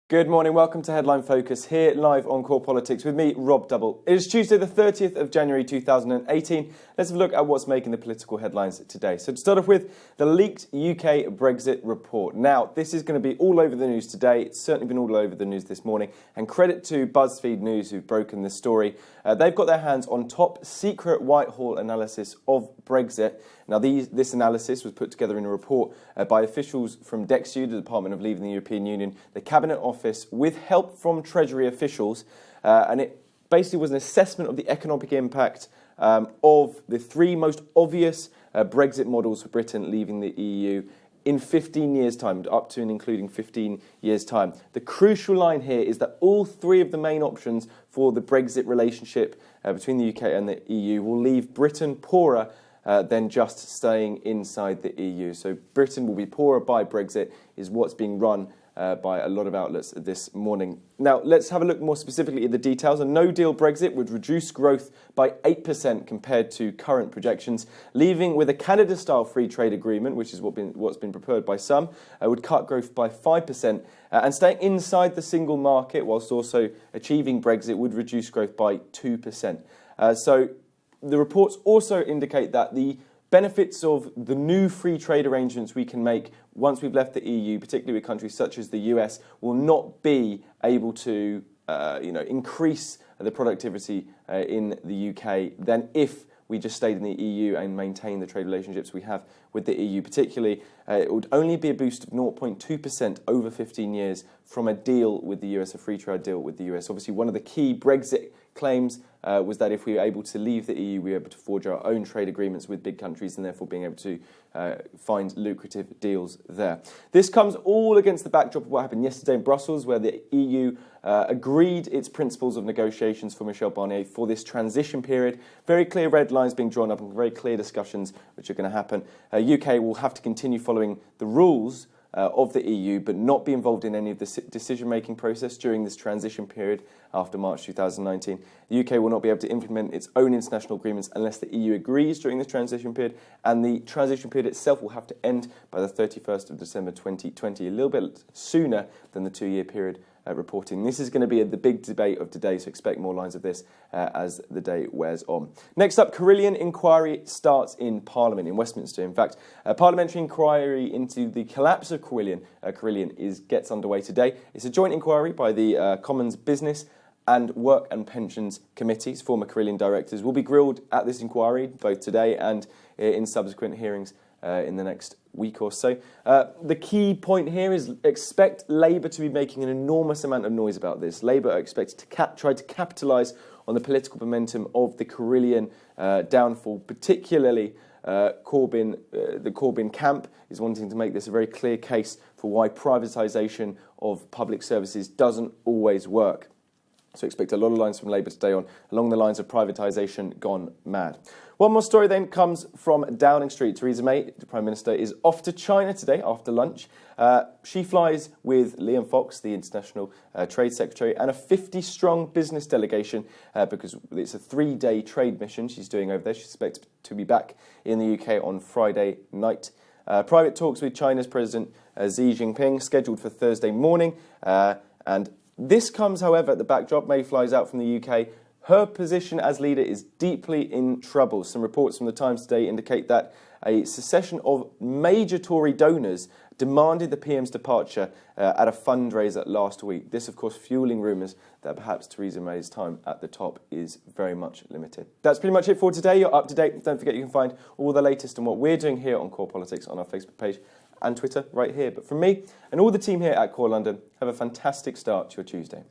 Good morning, welcome to Headline Focus here live on Core Politics with me, Rob Double. It is Tuesday the 30th of January 2018. Let's have a look at what's making the political headlines today. So to start off with, the leaked UK Brexit report. Now, this is going to be all over the news today. It's certainly been all over the news this morning. And credit to BuzzFeed News who've broken this story. They've got their hands on top secret Whitehall analysis of Brexit. Now, this analysis was put together in a report by officials from DEXU, the Department of Leaving the European Union, the Cabinet Office, with help from Treasury officials. And it basically was an assessment of the economic impact of the three most obvious Brexit models for Britain leaving the EU in 15 years' time, up to and including 15 years' time. The crucial line here is that all three of the main options for the Brexit relationship between the UK and the EU will leave Britain poorer than just staying inside the EU. So Britain will be poorer by Brexit is what's being run by a lot of outlets this morning. Now, let's have a look more specifically at the details. A no-deal Brexit would reduce growth by 8% compared to current projections, leaving with a Canada-style free trade agreement, which is what's been proposed by some, would cut growth by 5%, and staying inside the single market whilst also achieving Brexit would reduce growth by 2%. So the reports also indicate that the benefits of the new free trade arrangements we can make once we've left the EU, particularly with countries such as the US, will not be able to increase the productivity in the UK than if we just stayed in the EU and maintained the trade relationships we have with the EU. Particularly, it would only be a boost of 0.2% over 15 years from a deal with the US, a free trade deal with the US. Obviously, one of the key Brexit claims was that if we were able to leave the EU, we were able to forge our own trade agreements with big countries and therefore being able to find lucrative deals there. This comes all against the backdrop of what happened yesterday in Brussels, where the EU agreed its principles of negotiations for Michel Barnier for this transition period. Very clear red lines being drawn up and very clear discussions which are going to happen. UK will have to continue following the rules of the EU, but not be involved in any of the decision-making process during this transition period after March 2019. The UK will not be able to implement its own international agreements unless the EU agrees during this transition period, and the transition period itself will have to end by the 31st of December 2020, a little bit sooner than the two-year period reporting. This is going to be the big debate of today, so expect more lines of this as the day wears on. Next up, Carillion inquiry starts in Parliament in Westminster. In fact, a parliamentary inquiry into the collapse of Carillion gets underway today. It's a joint inquiry by the Commons Business and Work and Pensions Committees. Former Carillion directors will be grilled at this inquiry, both today and in subsequent hearings in the next week or so. The key point here is expect Labour to be making an enormous amount of noise about this. Labour are expected to try to capitalise on the political momentum of the Carillion downfall, particularly the Corbyn camp is wanting to make this a very clear case for why privatisation of public services doesn't always work. So expect a lot of lines from Labour today along the lines of privatisation gone mad. One more story then comes from Downing Street. Theresa May, the Prime Minister, is off to China today after lunch. She flies with Liam Fox, the International Trade Secretary, and a 50-strong business delegation because it's a 3-day trade mission she's doing over there. She's expected to be back in the UK on Friday night. Private talks with China's President Xi Jinping scheduled for Thursday morning. And this comes, however, at the backdrop. May flies out from the UK. Her position as leader is deeply in trouble. Some reports from the Times today indicate that a succession of major Tory donors demanded the PM's departure at a fundraiser last week. This, of course, fueling rumours that perhaps Theresa May's time at the top is very much limited. That's pretty much it for today. You're up to date. Don't forget you can find all the latest on what we're doing here on Core Politics on our Facebook page and Twitter right here. But from me and all the team here at Core London, have a fantastic start to your Tuesday.